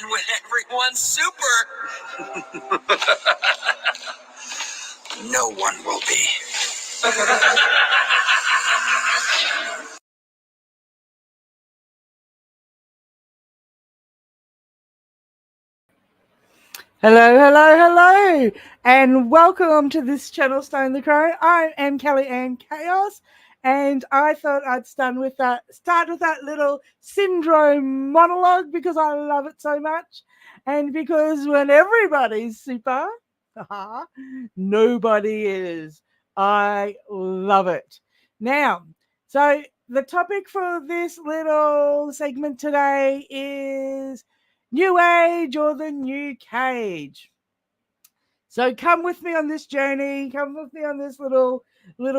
And when everyone's super, no one will be. Hello, and welcome to this channel, Stone the Crow. I am Kelly Ann Chaos, and I thought I'd start with that little syndrome monologue because I love it so much, and because when everybody's super, nobody is. I love it. Now, so the topic for this little segment today is New Age or the New Cage. So come with me on this journey. Come with me on this little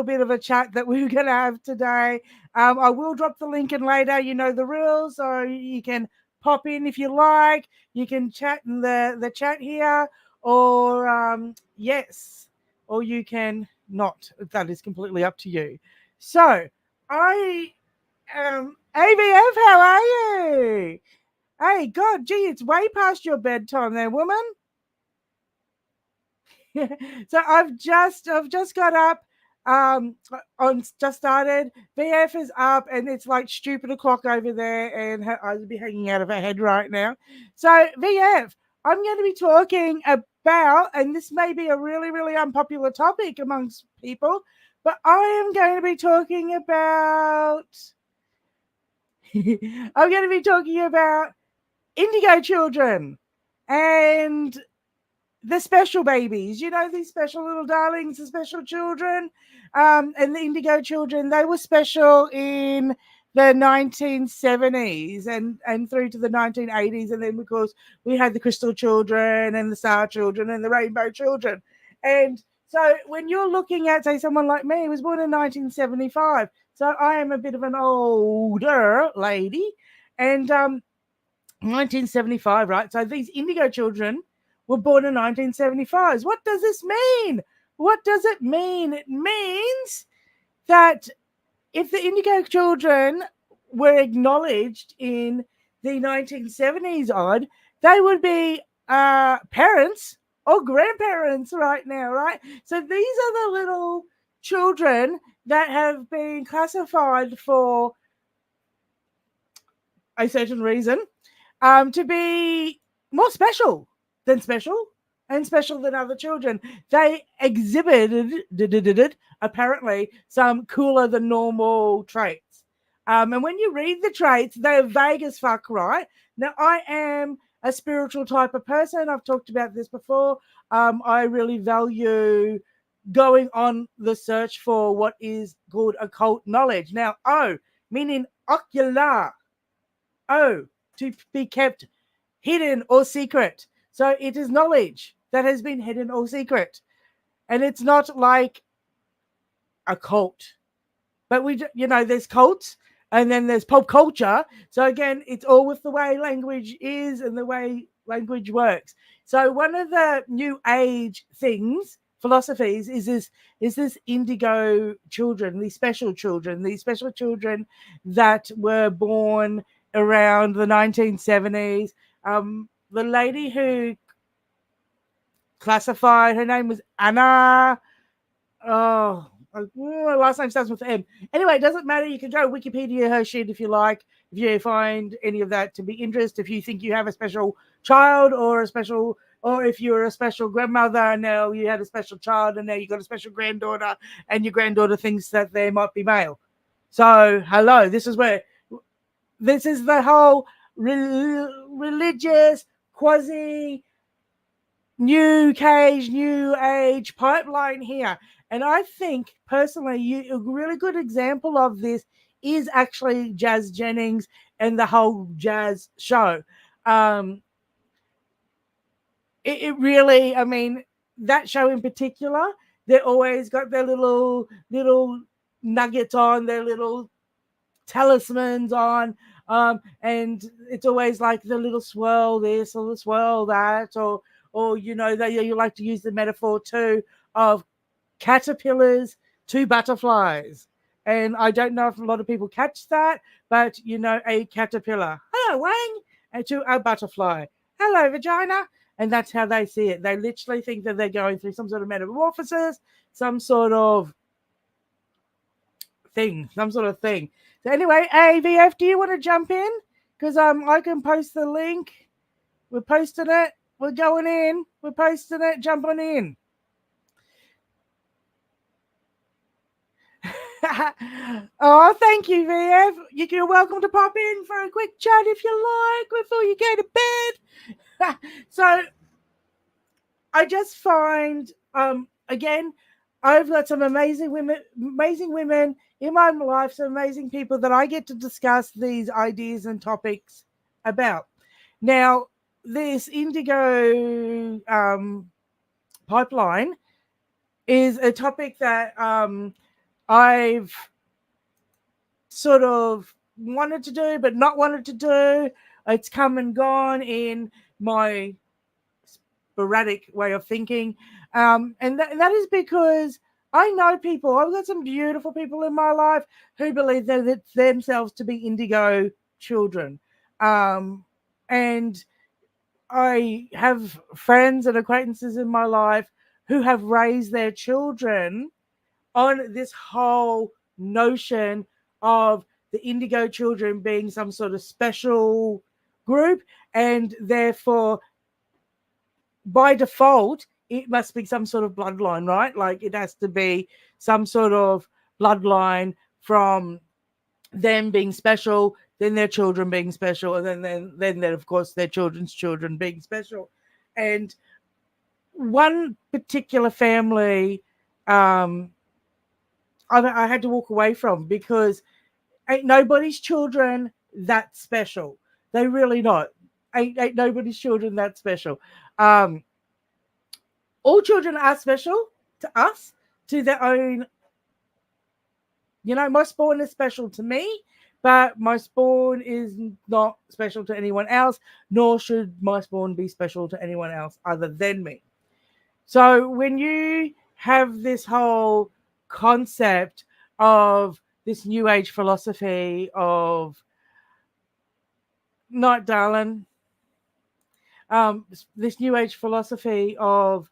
bit of a chat that we're going to have today. I will drop the link in later. You know the rules, so you can pop in if you like. You can chat in the chat here, or yes, or you can not. That is completely up to you. So I AVF, how are you? Hey, God, gee, it's way past your bedtime there, woman. So I've just got up. Just started. VF is up, and it's like stupid o'clock over there, and her eyes would be hanging out of her head right now. So VF, I'm going to be talking about, and this may be a really, really unpopular topic amongst people, but I am going to be talking about. I'm going to be talking about indigo children and the special babies, you know, these special little darlings, the special children, and the indigo children. They were special in the 1970s and through to the 1980s, and then of course we had the crystal children and the star children and the rainbow children. And so when you're looking at, say, someone like me who was born in 1975, so I am a bit of an older lady, and 1975, right? So these indigo children were born in 1975. What does this mean? What does it mean? It means that if the indigo children were acknowledged in the 1970s odd, they would be parents or grandparents right now, right? So these are the little children that have been classified for a certain reason to be more special than special and special than other children. They exhibited apparently some cooler than normal traits. And when you read the traits, they're vague as fuck, right? Now, I am a spiritual type of person. I've talked about this before. I really value going on the search for what is called occult knowledge. Now, O, meaning ocular. O, to be kept hidden or secret. So it is knowledge that has been hidden or secret. And it's not like a cult. But there's cults and then there's pop culture. So again, it's all with the way language is and the way language works. So one of the new age philosophies is this indigo children, these special children that were born around the 1970s. The lady who classified, her name was Anna. Oh, last name starts with M. Anyway, it doesn't matter. You can go Wikipedia her shit if you like. If you find any of that to be interest, if you think you have a special child or if you're a special grandmother and now you had a special child and now you got a special granddaughter and your granddaughter thinks that they might be male. So, hello, this is the whole religious quasi new age pipeline here. And I think personally, a really good example of this is actually Jazz Jennings and the whole jazz show. It really, I mean, that show in particular, they always got their little nuggets on, their little talismans on, and it's always like the little swirl this or the swirl that, or you like to use the metaphor too of caterpillars to butterflies. And I don't know if a lot of people catch that, but a caterpillar, hello Wang, and to a butterfly. hello, vagina. And that's how they see it. They literally think that they're going through some sort of metamorphosis, some sort of thing, some sort of thing. So anyway, AVF, do you want to jump in? Because I can post the link. We're posting it. We're going in. We're posting it. Jump on in. Oh, thank you, VF. You're welcome to pop in for a quick chat if you like before you go to bed. So I just find, again, I've got some amazing women in my life, some amazing people that I get to discuss these ideas and topics about. Now, this indigo pipeline is a topic that I've sort of wanted to do, but not wanted to do. It's come and gone in my sporadic way of thinking. And that is because I know people, I've got some beautiful people in my life who believe that themselves to be indigo children. And I have friends and acquaintances in my life who have raised their children on this whole notion of the indigo children being some sort of special group, and therefore by default it must be some sort of bloodline, right? Like it has to be some sort of bloodline from them being special, then their children being special, and then of course their children's children being special. And one particular family I had to walk away from because ain't nobody's children that special. They really not. Ain't nobody's children that special. Um, all children are special to us, to their own. You know, my spawn is special to me, but my spawn is not special to anyone else, nor should my spawn be special to anyone else other than me. So when you have this whole concept of this new age philosophy of not darling, this new age philosophy of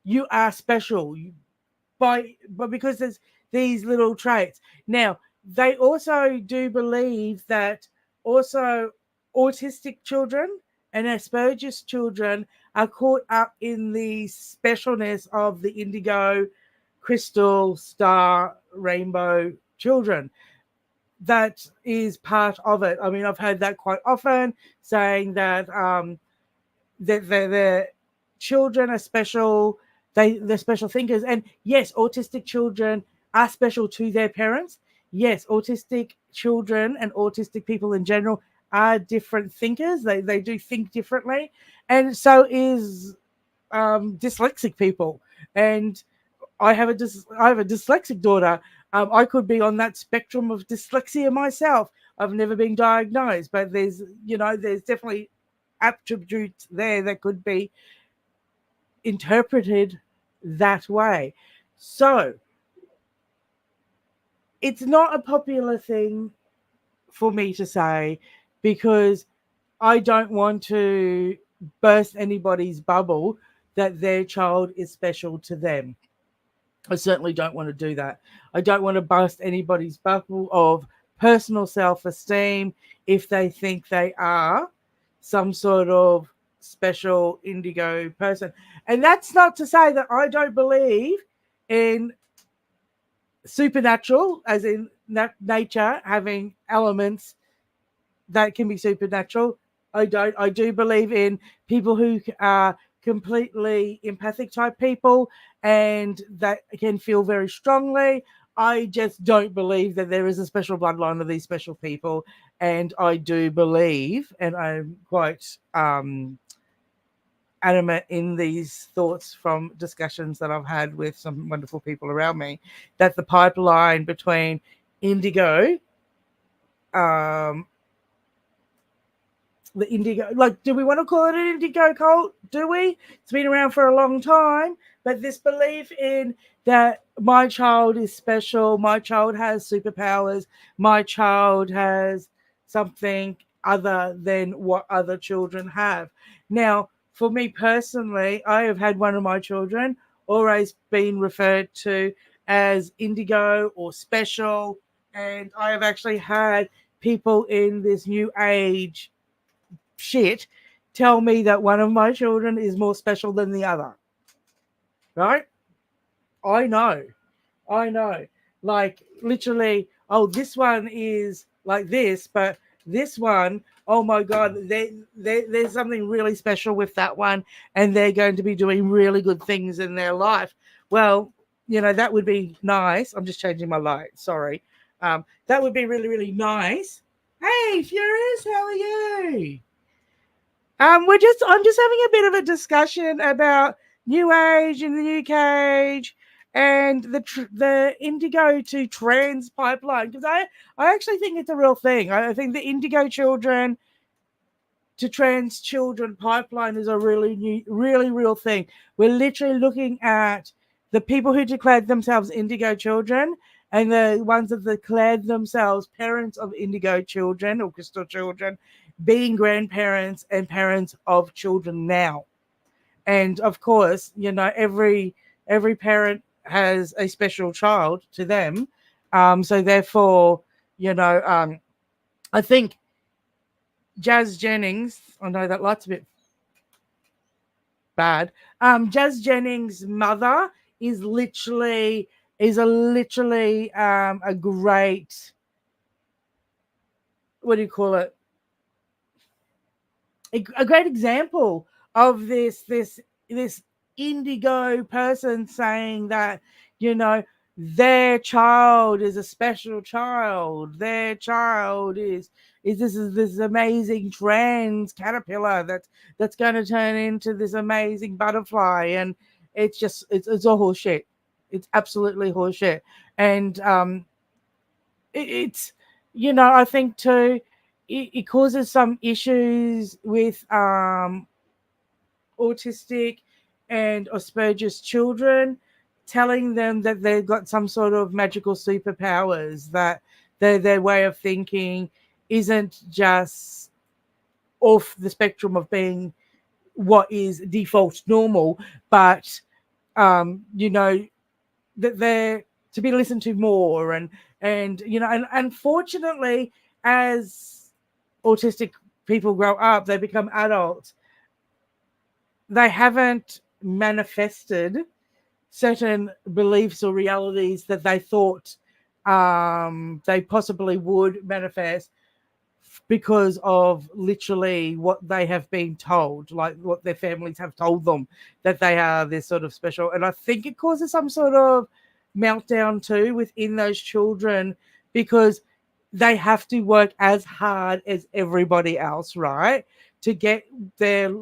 you are special but because there's these little traits. Now they also do believe that also autistic children and Asperger's children are caught up in the specialness of the indigo, crystal, star, rainbow children. That is part of it. I mean, I've heard that quite often, saying that the children are special. They're special thinkers, and yes, autistic children are special to their parents. Yes, autistic children and autistic people in general are different thinkers. They do think differently, and so is dyslexic people. And I have a dyslexic daughter. I could be on that spectrum of dyslexia myself. I've never been diagnosed, but there's definitely attributes there that could be interpreted that way. So it's not a popular thing for me to say because I don't want to burst anybody's bubble that their child is special to them. I certainly don't want to do that. I don't want to burst anybody's bubble of personal self esteem if they think they are some sort of special indigo person. And that's not to say that I don't believe in supernatural, as in nature having elements that can be supernatural. I don't. I do believe in people who are completely empathic type people and that can feel very strongly. I just don't believe that there is a special bloodline of these special people. And I do believe, and I'm quite adamant in these thoughts from discussions that I've had with some wonderful people around me, that the pipeline between indigo, um, the indigo, like, do we want to call it an indigo cult? Do we? It's been around for a long time, but this belief in that my child is special, my child has superpowers, my child has something other than what other children have. Now, for me personally, I have had one of my children always been referred to as indigo or special, and I have actually had people in this new age shit tell me that one of my children is more special than the other. Right? I know. I know. Like literally, oh, this one is like this, but this one, oh my god, there's something really special with that one, and they're going to be doing really good things in their life. Well, that would be nice. I'm just changing my light. Sorry. That would be really, really nice. Hey, Furious, how are you? I'm just having a bit of a discussion about new age and the new cage and the indigo to trans pipeline, because I actually think it's a real thing. I think the indigo children to trans children pipeline is a really new, really real thing. We're literally looking at the people who declared themselves indigo children and the ones that declared themselves parents of indigo children or crystal children being grandparents and parents of children now. And of course, every parent has a special child to them. So therefore, I think Jazz Jennings, I know that light's a bit bad. Jazz Jennings' mother is literally a great, what do you call it? A great example of this indigo person saying that you know their child is a special child. Their child is this amazing trans caterpillar that's going to turn into this amazing butterfly, and it's all horseshit. It's absolutely horseshit, and it's I think too it causes some issues with autistic and Asperger's children, telling them that they've got some sort of magical superpowers, that their way of thinking isn't just off the spectrum of being what is default normal, but you know that they're to be listened to more, and unfortunately, as autistic people grow up, they become adults, they haven't manifested certain beliefs or realities that they thought they possibly would manifest because of literally what they have been told, like what their families have told them, that they are this sort of special. And I think it causes some sort of meltdown too within those children, because they have to work as hard as everybody else, right? To get their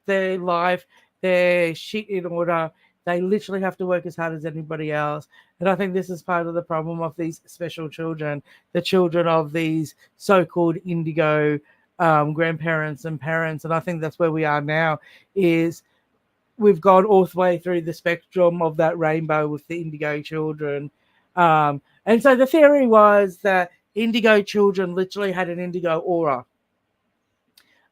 their life, their shit in order. They literally have to work as hard as anybody else. And I think this is part of the problem of these special children, the children of these so-called indigo grandparents and parents. And I think that's where we are now, is we've gone all the way through the spectrum of that rainbow with the indigo children. And so the theory was that indigo children literally had an indigo aura.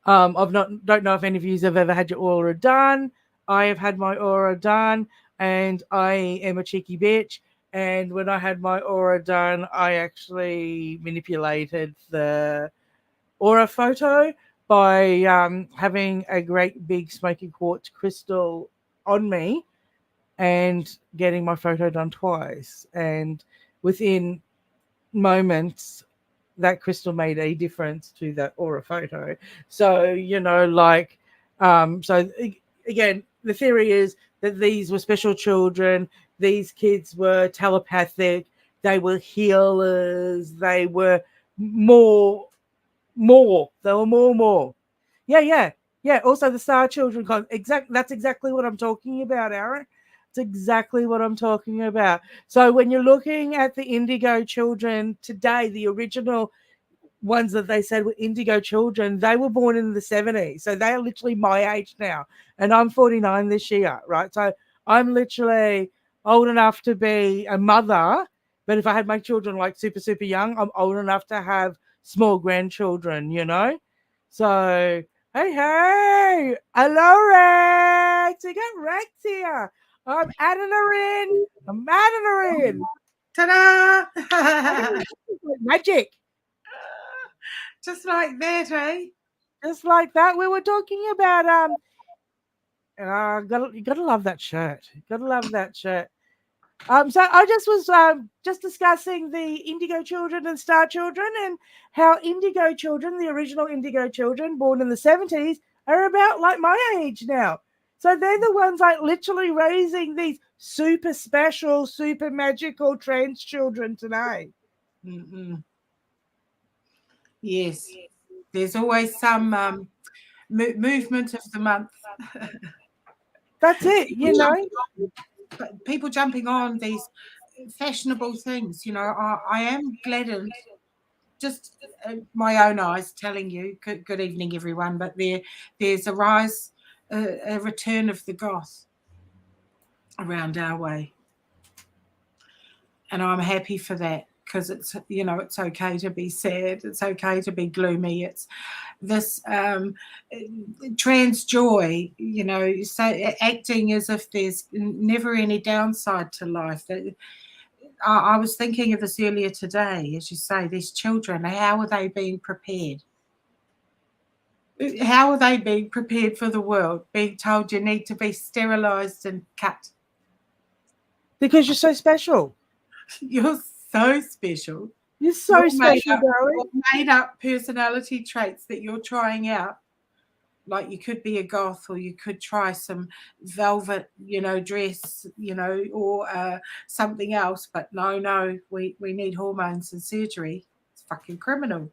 Don't know if any of you have ever had your aura done. I have had my aura done, and I am a cheeky bitch. And when I had my aura done, I actually manipulated the aura photo by having a great big smoky quartz crystal on me and getting my photo done twice. And within moments, that crystal made a difference to that aura photo. So, again, the theory is that these were special children. These kids were telepathic. They were healers. They were more, more. They were more. Yeah, yeah, yeah. Also, the Star Children. That's exactly what I'm talking about, Aaron. It's exactly what I'm talking about. So when you're looking at the Indigo Children today, the original ones that they said were indigo children, they were born in the 70s. So they are literally my age now. And I'm 49 this year, right? So I'm literally old enough to be a mother. But if I had my children like super, super young, I'm old enough to have small grandchildren, So, hey, hello, Rex. We got Rex here. I'm adding her in. I'm adding her in. Ta-da! Magic. Just like that, eh? Just like that. We were talking about you gotta love that shirt. You gotta love that shirt. So I just was just discussing the Indigo Children and Star Children and how Indigo Children, the original Indigo Children, born in the 70s, are about like my age now. So they're the ones like literally raising these super special, super magical trans children today. Mm-mm. Yes. There's always some movement of the month. That's it, you know. People jumping on these fashionable things. You know, I am gladdened. Just my own eyes telling you. Good evening, everyone. But there's a rise, a return of the goth around our way, and I'm happy for that because it's it's okay to be sad. It's okay to be gloomy. It's this trans joy, so acting as if there's never any downside to life. I was thinking of this earlier today, as you say, these children, how are they being prepared? How are they being prepared for the world? Being told you need to be sterilised and cut. Because you're so special. You're so special. You're so special, darling. Made up personality traits that you're trying out. Like you could be a goth, or you could try some velvet, dress, or something else. But no, we need hormones and surgery. It's fucking criminal.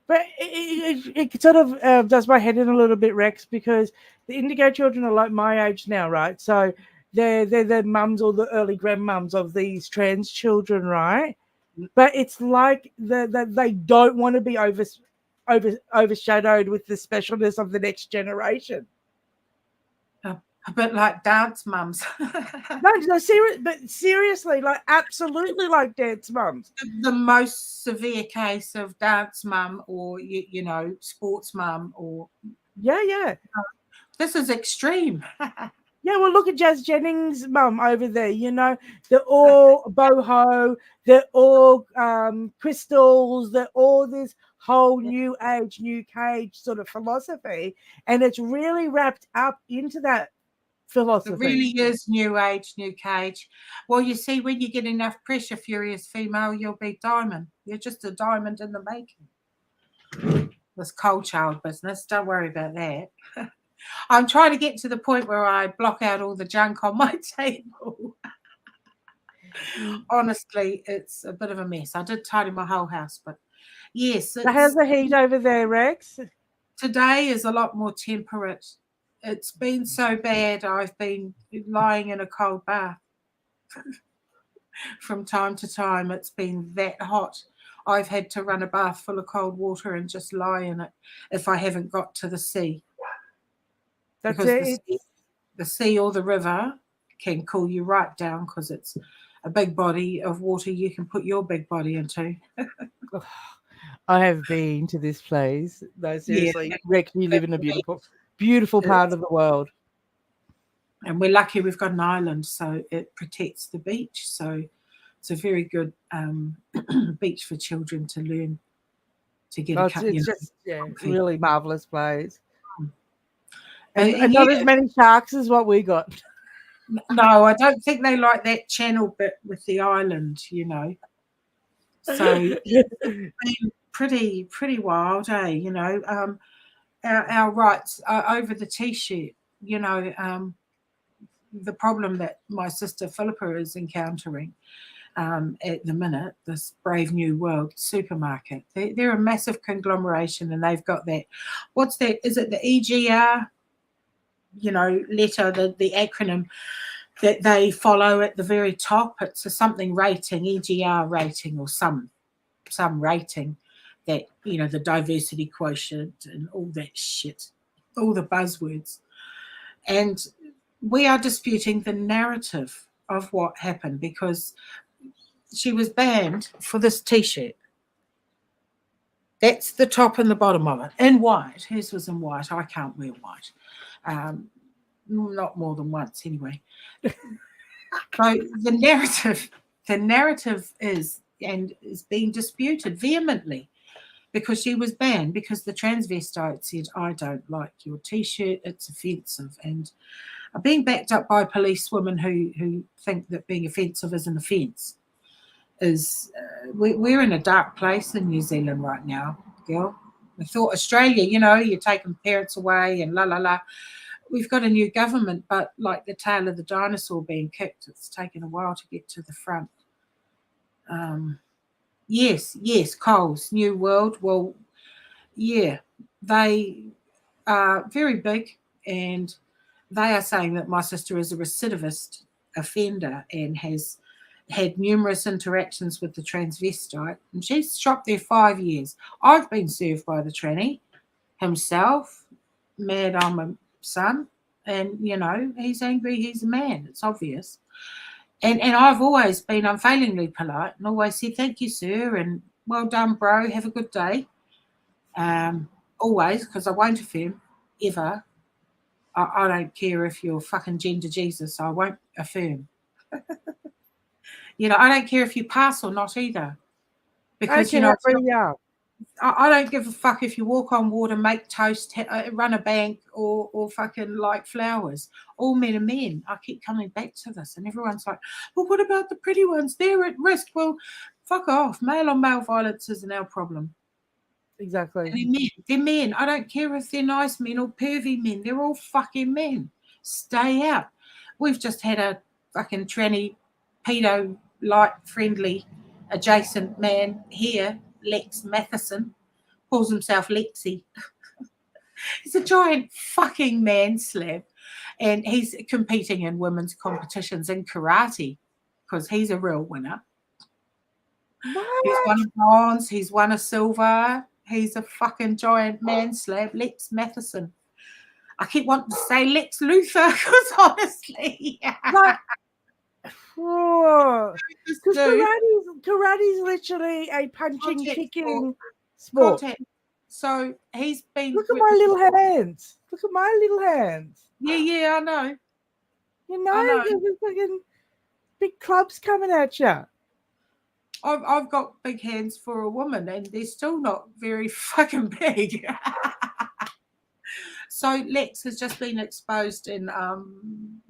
But it sort of does my head in a little bit, Rex, because the Indigo Children are like my age now, right? So they're the mums or the early grandmums of these trans children, right? But it's like that they don't want to be overshadowed with the specialness of the next generation. A bit like dance mums. But seriously, like absolutely like dance mums. The most severe case of dance mum, or sports mum, or yeah. This is extreme. Yeah, well, look at Jazz Jennings' mum over there. They're all boho, they're all crystals, they're all this whole new age, new cage sort of philosophy, and it's really wrapped up into that philosophy. It really is new age, new cage. Well, you see, when you get enough pressure, furious female, you'll be diamond. You're just a diamond in the making. This cold child business, don't worry about that. I'm trying to get to the point where I block out all the junk on my table. Honestly, it's a bit of a mess. I did tidy my whole house, but yes. How's the heat over there, Rex? Today is a lot more temperate. It's been so bad, I've been lying in a cold bath. From time to time, it's been that hot. I've had to run a bath full of cold water and just lie in it if I haven't got to the sea. That's it. The sea or the river can cool you right down because it's a big body of water you can put your big body into. I have been to this place. No, seriously, yeah. Rex, you live in a beautiful part of the world. And we're lucky we've got an island, so it protects the beach. So it's a very good beach for children to learn to get a cut. It's just really marvellous place. And not as many sharks as what we got. No, I don't think they like that channel bit with the island, So it's been pretty wild, eh? Our rights over the T-shirt, the problem that my sister Philippa is encountering at the minute, this Brave New World supermarket. They're a massive conglomeration, and they've got that. What's that? Is it the EGR? Letter, the acronym that they follow at the very top. It's a something rating, EGR rating, or some rating that, the diversity quotient and all that shit, all the buzzwords. And we are disputing the narrative of what happened because she was banned for this T-shirt. That's the top and the bottom of it. In white. Hers was in white. I can't wear white. Not more than once anyway. So the narrative is being disputed vehemently because she was banned because the transvestite said, I don't like your t-shirt, it's offensive, and are being backed up by policewomen who think that being offensive is an offence. We're in a dark place in New Zealand right now, girl. I thought Australia, you're taking parents away and la la la. We've got a new government, but like the tail of the dinosaur being kicked, it's taken a while to get to the front. Yes, Coles, New World. Well, yeah, they are very big, and they are saying that my sister is a recidivist offender and has had numerous interactions with the transvestite, and she's shopped there 5 years. I've been served by the tranny himself, mad I'm a son, and he's angry, he's a man, it's obvious. And I've always been unfailingly polite and always said, thank you, sir, and well done, bro, have a good day. Always, because I won't affirm, ever. I don't care if you're fucking gender Jesus, I won't affirm. I don't care if you pass or not either. Because, I don't give a fuck if you walk on water, make toast, run a bank, or fucking like flowers. All men are men. I keep coming back to this, and everyone's like, well, what about the pretty ones? They're at risk. Well, fuck off. Male on male violence isn't our problem. Exactly. They're men. I don't care if they're nice men or pervy men. They're all fucking men. Stay out. We've just had a fucking tranny, pedo, light, friendly, adjacent man here, Lex Matheson, calls himself Lexi. He's a giant fucking man slab, and he's competing in women's competitions in karate because he's a real winner. What? He's won a bronze, he's won a silver. He's a fucking giant man slab, Lex Matheson. I keep wanting to say Lex Luthor because honestly, because karate's literally a punching, kicking sport. So he's been. Look at my little hands. Look at my little hands. Yeah, I know. There's fucking big clubs coming at you. I've got big hands for a woman, and they're still not very fucking big. So Lex has just been exposed in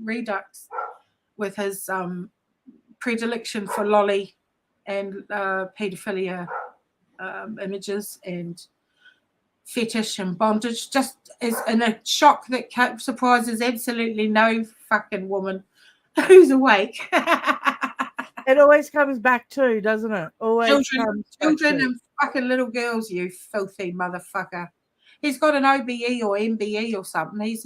Redux with his predilection for lolly and paedophilia images and fetish and bondage, just as in a shock that surprises absolutely no fucking woman who's awake. It always comes back to, doesn't it? Always children and fucking little girls, you filthy motherfucker. He's got an OBE or MBE or something. He's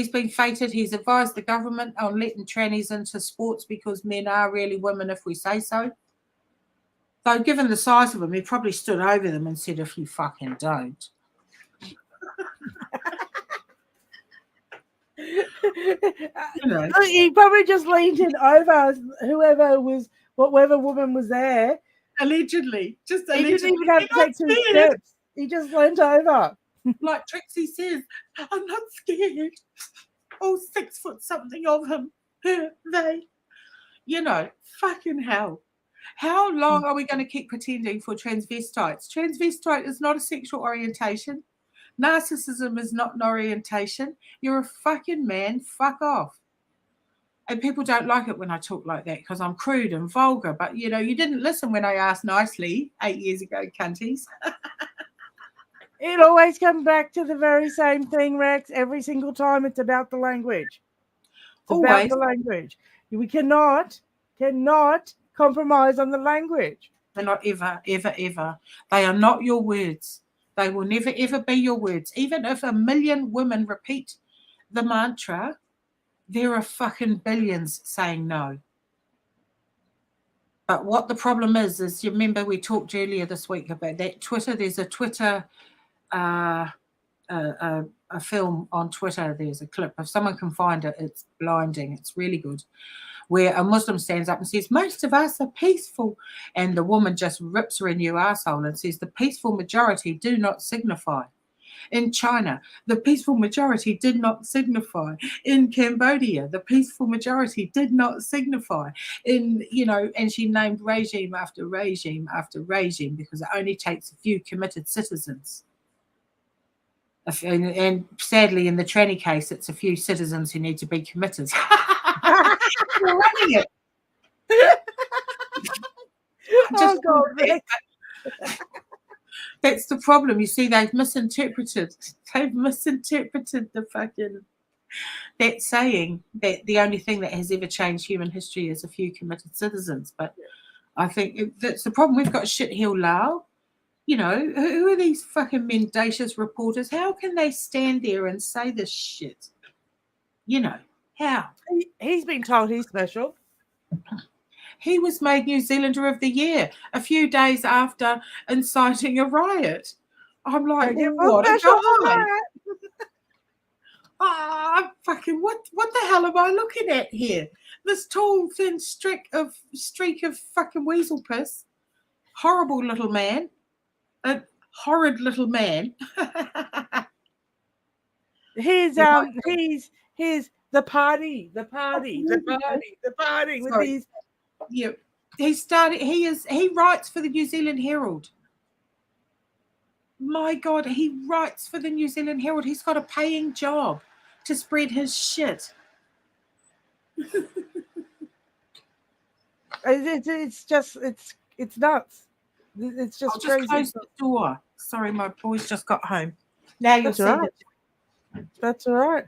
been fated. He's advised the government on letting trannies into sports because men are really women if we say so. Though given the size of them, he probably stood over them and said, if you fucking don't. He probably just leaned in over whatever woman was there. Allegedly. He didn't even have to take 2 steps. He just leaned over. Like Trixie says, I'm not scared. Oh, 6 foot something of him. They. Fucking hell. How long are we going to keep pretending for transvestites? Transvestite is not a sexual orientation. Narcissism is not an orientation. You're a fucking man. Fuck off. And people don't like it when I talk like that because I'm crude and vulgar. But, you didn't listen when I asked nicely 8 years ago, cunties. It always comes back to the very same thing, Rex. Every single time it's about the language. About the language. We cannot compromise on the language. They're not ever. They are not your words. They will never, ever be your words. Even if 1 million women repeat the mantra, there are fucking billions saying no. But what the problem is you remember we talked earlier this week about that Twitter. There's a Twitter, a film on Twitter. There's a clip. If someone can find it, it's blinding. It's really good. where a Muslim stands up and says, most of us are peaceful. And the woman just rips her a new arsehole and says, the peaceful majority do not signify. In China, the peaceful majority did not signify. In Cambodia, the peaceful majority did not signify. And she named regime after regime after regime because it only takes a few committed citizens. And sadly, in the tranny case, it's a few citizens who need to be committed. You're running it. Oh, God. That's the problem. You see, they've misinterpreted the fucking that saying that the only thing that has ever changed human history is a few committed citizens. But I think that's the problem. We've got shit heel Lao. Who are these fucking mendacious reporters? How can they stand there and say this shit? How? He's been told he's special. He was made New Zealander of the Year a few days after inciting a riot. I'm like, what a guy. Fucking what the hell am I looking at here? This tall, thin streak of fucking weasel piss. Horrible little man. A horrid little man. He's the party with these. Yeah. He writes for the New Zealand Herald. My God, he writes for the New Zealand Herald. He's got a paying job to spread his shit. It's nuts. It's just I'll crazy. close the door. Sorry, my boys just got home. Now you'll see right. That's all right.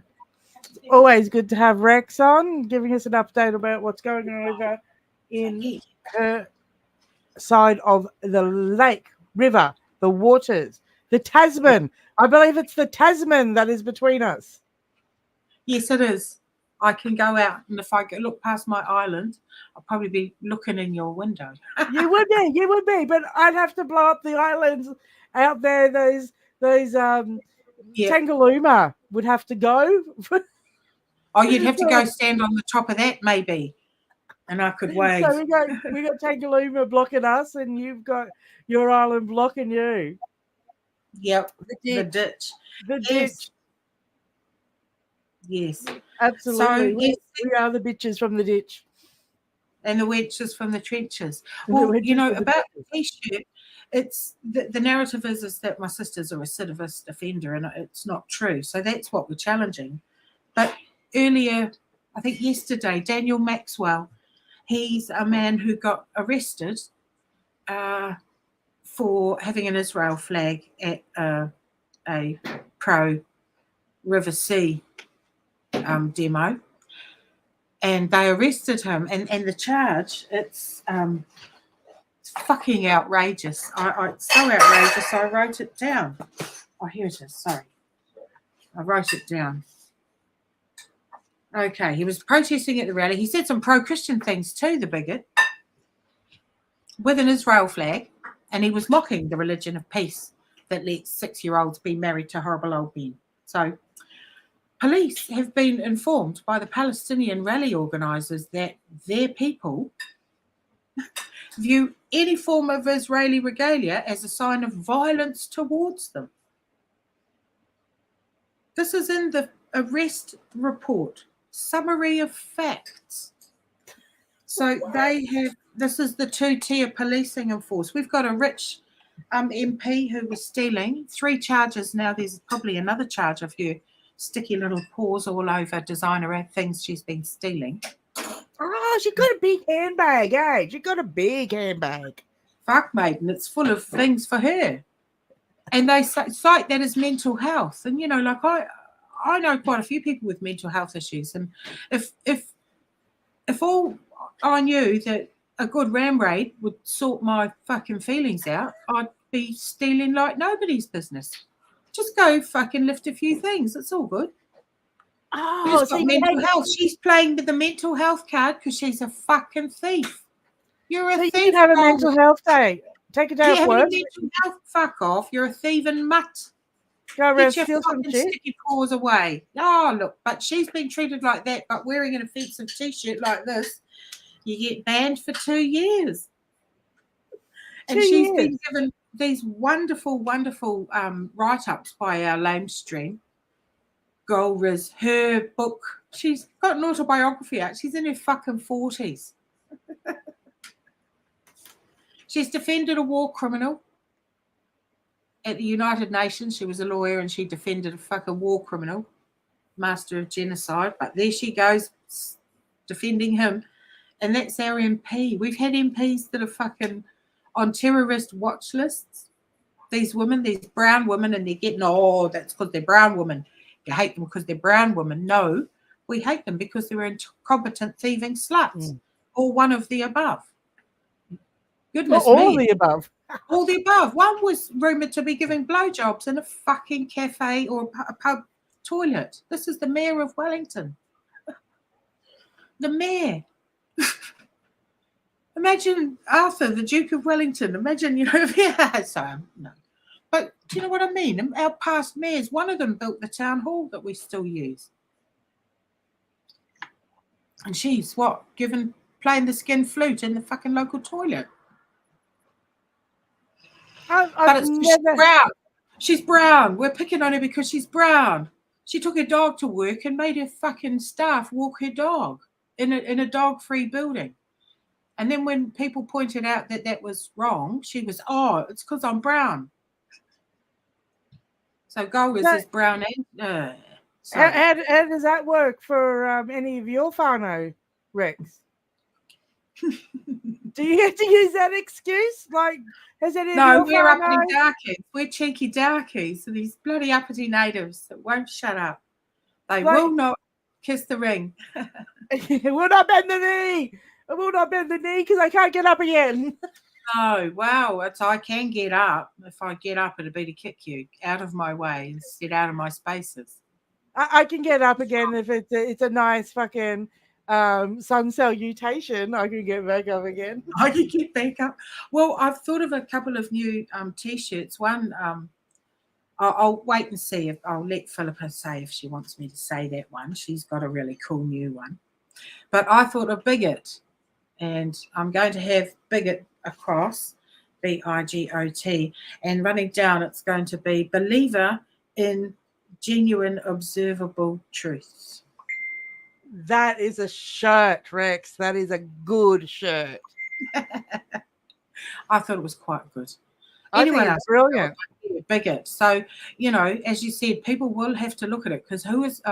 Always good to have Rex on, giving us an update about what's going on over in her side of the lake, river, the waters, the Tasman. I believe it's the Tasman that is between us. Yes, it is. I can go out, and if I look past my island, I'll probably be looking in your window. You would be, but I'd have to blow up the islands out there. Those Tangalooma would have to go. Oh, you'd have to go stand on the top of that, maybe, and I could wave. So we got Tangalooma blocking us, and you've got your island blocking you. Yep, the ditch. The ditch. Yes, absolutely. So, we are the bitches from the ditch, and the wenches from the trenches. Well, about the T-shirt, it's the narrative is that my sister's a recidivist offender, and it's not true. So that's what we're challenging. But earlier, I think yesterday, Daniel Maxwell, he's a man who got arrested for having an Israel flag at a pro River Sea demo, and they arrested him. And the charge, it's fucking outrageous. It's so outrageous. I wrote it down. Oh, here it is. Sorry, I wrote it down. Okay, he was protesting at the rally. He said some pro-Christian things too, the bigot, with an Israel flag, and he was mocking the religion of peace that lets 6-year-olds be married to horrible old men. So police have been informed by the Palestinian rally organisers that their people view any form of Israeli regalia as a sign of violence towards them. This is in the arrest report. Summary of facts. So this is the 2-tier policing enforced. We've got a rich MP who was stealing 3 charges. Now there's probably another charge of her sticky little paws all over designer things she's been stealing. Oh, she got a big handbag, eh? She got a big handbag. Fuck, mate, and it's full of things for her. And they cite that as mental health. And, I know quite a few people with mental health issues, and if all I knew that a good ram raid would sort my fucking feelings out, I'd be stealing like nobody's business. Just go fucking lift a few things. It's all good. Oh, so mental health. She's playing with the mental health card because she's a fucking thief. You're a thief. You can have a mental health day. Take a day off work. Mental health, fuck off. You're a thieving mutt. Go around, get your fucking sticky paws away. Oh, look, but she's been treated like that, but wearing an offensive T-shirt like this you get banned for 2 years. And 2 she's years. been given these wonderful, wonderful write-ups by our lamestream. Golriz, her book. She's got an autobiography out. She's in her fucking 40s. She's defended a war criminal at the United Nations. She was a lawyer and she defended a fucking war criminal, master of genocide. But there she goes defending him. And that's our MP. We've had MPs that are fucking on terrorist watch lists. These women, these brown women, and they're getting, oh, that's because they're brown women. You hate them because they're brown women. No, we hate them because they're incompetent thieving sluts, or one of the above. Goodness All me. the above. All the above. One was rumoured to be giving blowjobs in a fucking cafe or a pub toilet. This is the mayor of Wellington. The mayor. Imagine Arthur, the Duke of Wellington. Imagine, yeah, so, no. But do you know what I mean? Our past mayors, one of them built the town hall that we still use. And she's playing the skin flute in the fucking local toilet. But it's she's brown. She's brown. We're picking on her because she's brown. She took her dog to work and made her fucking staff walk her dog in a dog-free building. And then when people pointed out that was wrong, she was, it's because I'm brown. So Golriz is brown and... How does that work for any of your whānau, Rex? Do you have to use that excuse? Like, has any of your we're whānau... uppity darkies. We're cheeky darkies. So these bloody uppity natives that won't shut up. They will not kiss the ring. It will not bend the knee. I will not bend the knee because I can't get up again. No, wow. I can get up. If I get up, it'll be to kick you out of my way instead out of my spaces. I can get up again if it's a nice fucking sun salutation. I can get back up again. I can get back up. Well, I've thought of a couple of new T-shirts. One, I'll wait and see if I'll let Philippa say if she wants me to say that one. She's got a really cool new one. But I thought of Bigot, and I'm going to have Bigot across, BIGOT, and running down it's going to be believer in genuine observable truths. That is a shirt, Rex. That is a good shirt. I thought it was quite good. Anyway, it's brilliant. Bigot. So, as you said, people will have to look at it because who is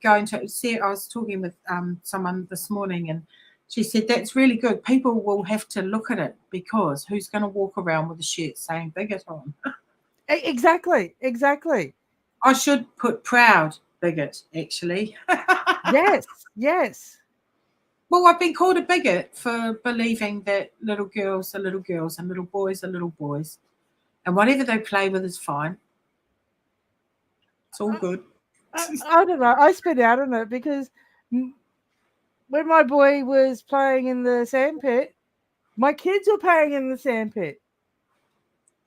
going to see? I was talking with someone this morning and she said that's really good. People will have to look at it because who's going to walk around with a shirt saying bigot on? Exactly. I should put proud bigot, actually. Yes. Well, I've been called a bigot for believing that little girls are little girls and little boys are little boys. And whatever they play with is fine. It's all good. I don't know. I spit out on it because when my boy was playing in the sandpit, my kids were playing in the sandpit.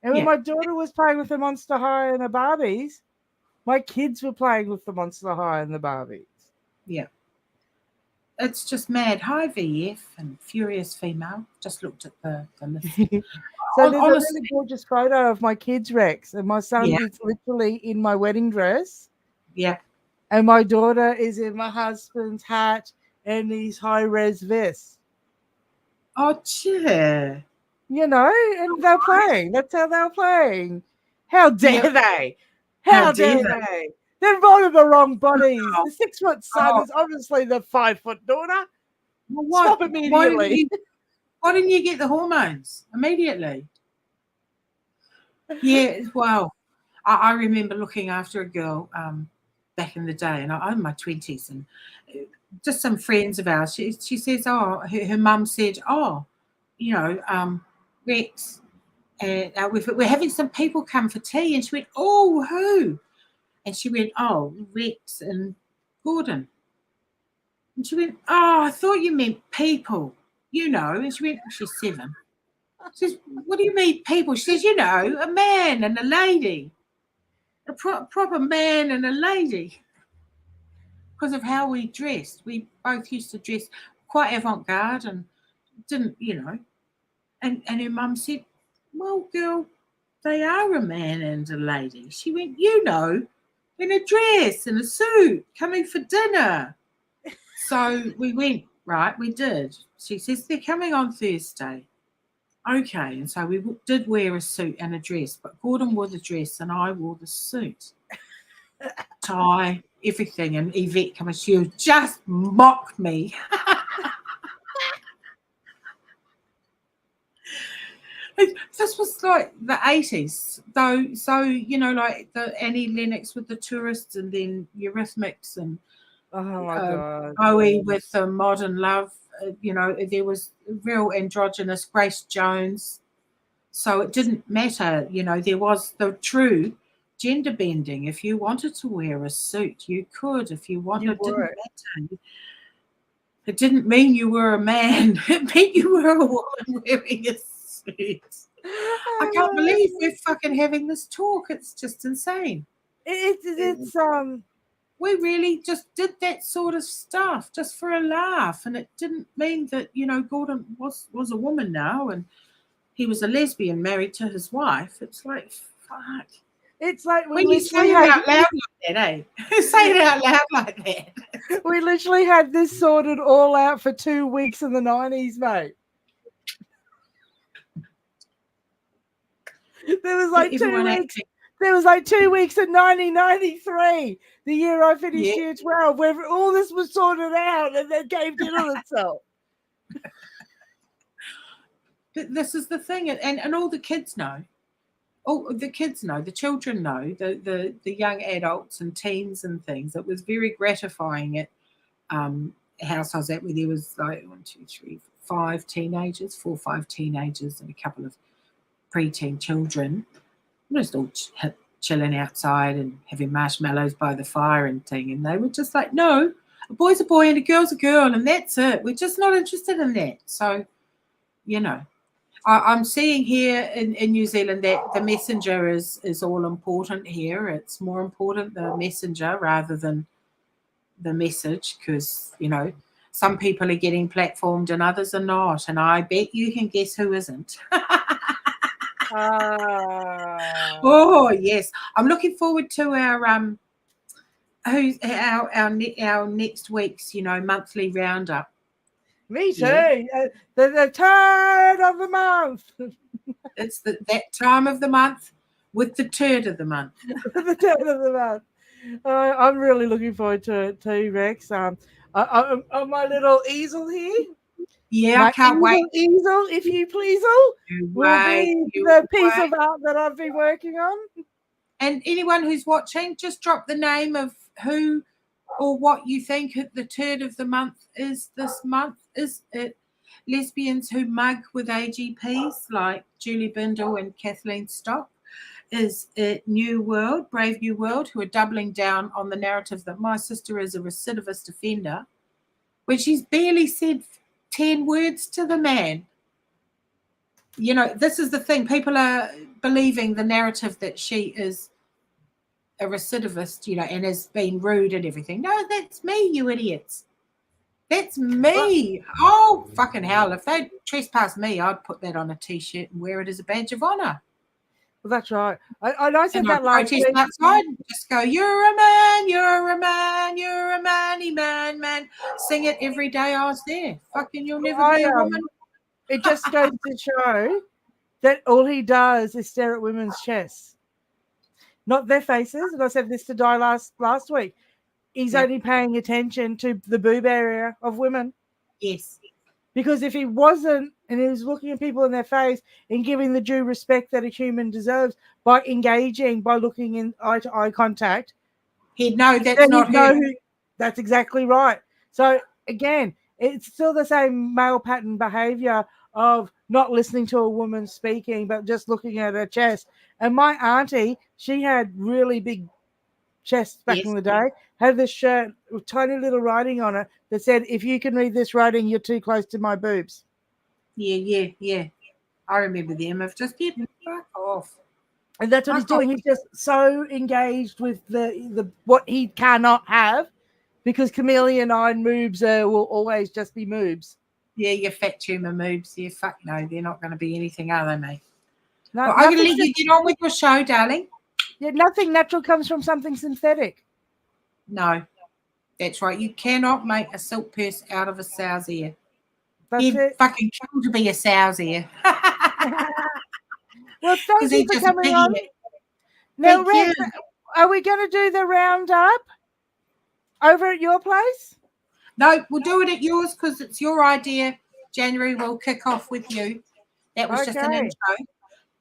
And when my daughter was playing with the Monster High and the Barbies, my kids were playing with the Monster High and the Barbies. Yeah. It's just mad. Hi, VF and Furious Female. Just looked at the list. So there's a really gorgeous photo of my kids, Rex, and my son is literally in my wedding dress. Yeah. And my daughter is in my husband's hat and these high-res vests. Oh, yeah. And they're playing. That's how they're playing. How dare they? How dare they? They're voted the wrong bodies. The 6-foot son is obviously the 5-foot daughter. Well, stop immediately. Why didn't you get the hormones immediately? Yeah, well, I remember looking after a girl back in the day, and I'm in my 20s, and just some friends of ours, she says, her mum said, Rex, and we're having some people come for tea, and she went, oh, who? And she went, oh, Rex and Gordon. And she went, oh, I thought you meant people, And she went, she's 7. She says, what do you mean people? She says, a man and a lady. A proper man and a lady. Because of how we dressed. We both used to dress quite avant-garde and didn't, and her mum said, well, girl, they are a man and a lady. She went, in a dress and a suit, coming for dinner. So we went, right, we did. She says, they're coming on Thursday. Okay, and so we did wear a suit and a dress, but Gordon wore the dress and I wore the suit. Tie, everything, and Yvette come and she'll just mock me. This was like the 80s, though. So, like the Annie Lennox with the Tourists, and then Eurythmics, and Oh my God. Bowie with Modern Love. There was real androgynous Grace Jones. So it didn't matter. There was the true gender bending. If you wanted to wear a suit, you could. If you wanted, it didn't matter. It didn't mean you were a man. It meant you were a woman wearing a suit. I can't believe we're fucking having this talk. It's just insane. It's We really just did that sort of stuff just for a laugh, and it didn't mean that Gordon was a woman now, and he was a lesbian married to his wife. It's like, fuck. It's like when you say it out loud like that, eh? Say it out loud like that. We literally had this sorted all out for 2 weeks in the 90s, mate. There was like 2 weeks. There was like 2 weeks in 1993, the year I finished year 12, where all this was sorted out and then caved in on itself. But this is the thing, and all the kids know. All the kids know, the children know, the young adults and teens and things. It was very gratifying at house I was at, where there was like 4 or 5 teenagers and a couple of preteen children. Just all chilling outside and having marshmallows by the fire and thing. And they were just like, no, a boy's a boy and a girl's a girl, and that's it. We're just not interested in that. So, I'm seeing here in New Zealand that the messenger is all important here. It's more important, the messenger, rather than the message, because, some people are getting platformed and others are not. And I bet you can guess who isn't. Oh, yes. I'm looking forward to our next week's, monthly roundup. Me too. Yeah. The turd of the month. It's that time of the month with the turd of the month. The turd of the month. I'm really looking forward to it too, Rex. On my little easel here. Yeah, I can't wait. Easel, if you please, will be the piece of art that I've been working on. And anyone who's watching, just drop the name of who or what you think the turd of the month is this month. Is it lesbians who mug with AGPs like Julie Bindle and Kathleen Stock? Is it Brave New World, who are doubling down on the narrative that my sister is a recidivist offender when she's barely said 10 words to the man? This is the thing. People are believing the narrative that she is a recidivist, and has been rude and everything. No, that's me, you idiots. That's me. Oh, fucking hell. If they trespass me, I'd put that on a T-shirt and wear it as a badge of honour. Well, that's right. I said that last week. Outside and just go, you're a man, you're a man, you're a manny man. Sing it every day I was there. Fucking, you'll never be a woman. It just goes to show that all he does is stare at women's chests, not their faces. And I said this to Di last week. He's only paying attention to the boob area of women. Yes. Because if he wasn't, and he was looking at people in their face and giving the due respect that a human deserves by engaging, by looking in eye-to-eye contact, he'd know that's not her. That's exactly right. So, again, it's still the same male pattern behavior of not listening to a woman speaking, but just looking at her chest. And my auntie, she had really big chests back in the day, had this shirt with tiny little writing on it that said, if you can read this writing, you're too close to my boobs. Yeah. I remember them. I've just been fuck off. And that's what he's doing. He's just so engaged with the what he cannot have, because chameleon-eyed moobs will always just be moobs. Yeah, your fat tumor moves. Yeah, fuck no, they're not going to be anything other than me. No, Well, I'm going to nothing, let you get on with your show, darling. yeah, nothing natural comes from something synthetic. No, that's right. You cannot make a silk purse out of a sow's ear. That's He'd it. fucking kill to be a sow's ear. Well, Because thank you he's for just a coming on. piggy. Now, Thank Rex, you. are we going to do the roundup over at your place? No, we'll do it at yours because it's your idea. January will kick off with you. That was just an Okay. intro.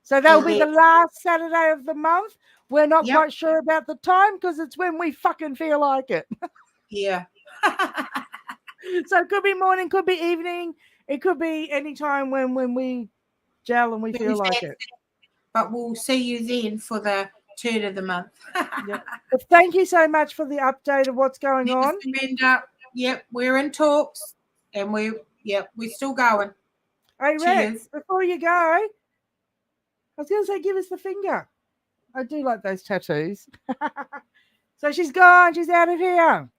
So that'll And be the then, last Saturday of the month. We're not yep, quite sure about the time because it's when we fucking feel like it. yeah. So it could be morning, could be evening. It could be any time when we gel and we feel like it. But we'll see you then for the turn of the month. Yep. But thank you so much for the update of what's going on. Amanda, yep, we're in talks and we're still going. Hey, Rex, Cheers. before you go, I was going to say, give us the finger. I do like those tattoos. So she's gone. She's out of here.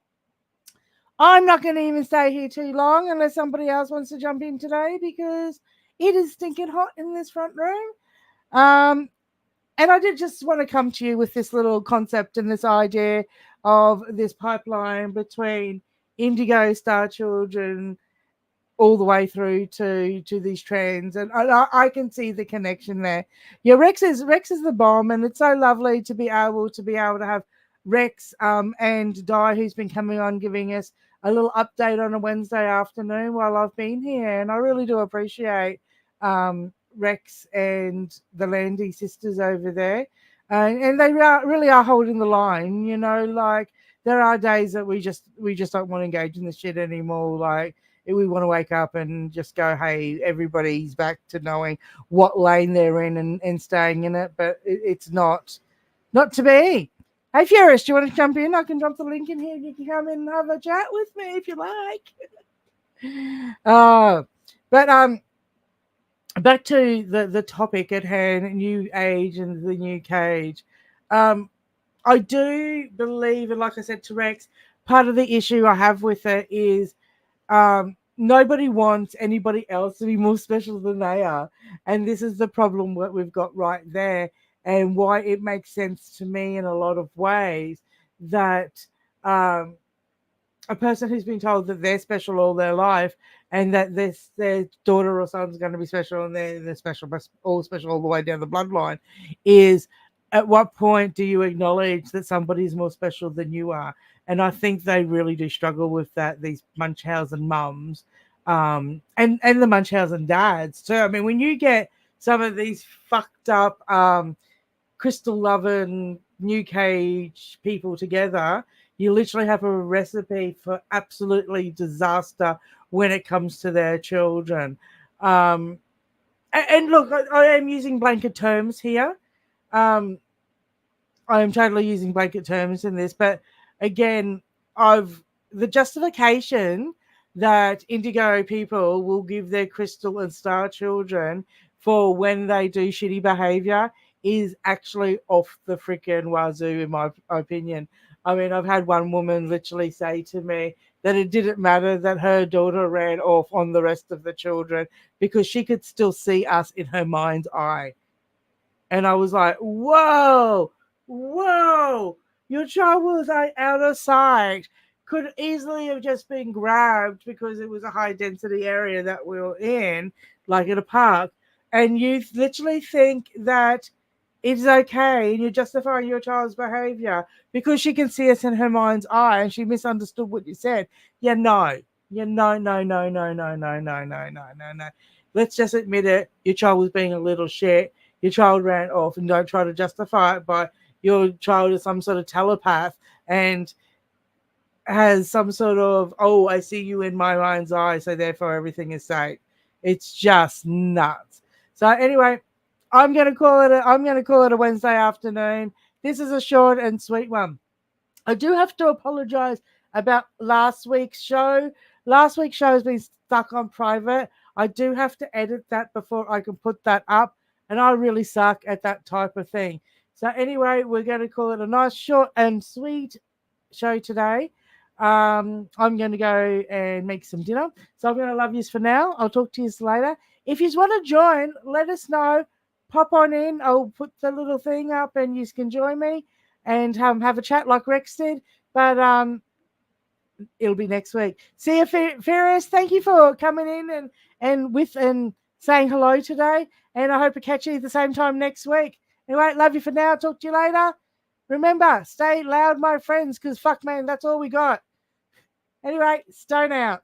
I'm not going to even stay here too long unless somebody else wants to jump in today because it is stinking hot in this front room. And I did just want to come to you with this little concept and this idea of this pipeline between Indigo, Star Children, all the way through to these trends, and I can see the connection there. Yeah, Rex is the bomb, and it's so lovely to be able to have Rex and Di, who's been coming on, giving us a little update on a Wednesday afternoon while I've been here, and I really do appreciate Rex and the Landy sisters over there, and they really are holding the line. You know, like there are days that we just don't want to engage in this shit anymore, like we want to wake up and just go, hey, everybody's back to knowing what lane they're in and staying in it. But it's not to be. Hey, Furious, do you want to jump in? I can drop the link in here. You can come in and have a chat with me if you like. But back to the topic at hand, new age and the new cage. I do believe, and like I said to Rex, part of the issue I have with it is nobody wants anybody else to be more special than they are, and this is the problem that we've got right there, and why it makes sense to me in a lot of ways that a person who's been told that they're special all their life and that their daughter or son's going to be special and they're special, all special all the way down the bloodline, is at what point do you acknowledge that somebody's more special than you are? And I think they really do struggle with that, these Munchausen mums, and the Munchausen dads too. I mean, when you get some of these fucked up crystal loving new cage people together, you literally have a recipe for absolutely disaster when it comes to their children. And look, I am using blanket terms here. Um, I am totally using blanket terms in this, but again, the justification that indigo people will give their crystal and star children for when they do shitty behavior is actually off the freaking wazoo, in my opinion. I mean, I've had one woman literally say to me that it didn't matter that her daughter ran off on the rest of the children because she could still see us in her mind's eye. And I was like, whoa, your child was like out of sight. Could easily have just been grabbed because it was a high density area that we were in, like at a park. And you literally think that it's okay and you're justifying your child's behavior because she can see us in her mind's eye and she misunderstood what you said. Yeah, no. Yeah, no, no, no, no, no, no, no, no, no, no, no. Let's just admit it. Your child was being a little shit. Your child ran off, and don't try to justify it by your child is some sort of telepath and has some sort of, oh, I see you in my mind's eye, so therefore everything is safe. It's just nuts. So anyway, I'm gonna call it a Wednesday afternoon. This is a short and sweet one. I do have to apologize about last week's show. Last week's show has been stuck on private. I do have to edit that before I can put that up, and I really suck at that type of thing. So anyway, we're going to call it a nice, short and sweet show today. I'm going to go and make some dinner. So I'm going to love yous for now. I'll talk to yous later. If you want to join, let us know. Pop on in. I'll put the little thing up and you can join me and have a chat like Rex did. But it'll be next week. See you, Ferris. Thank you for coming in and saying hello today. And I hope to catch you at the same time next week. Anyway, love you for now. Talk to you later. Remember, stay loud, my friends, because fuck, man, that's all we got. Anyway, stone out.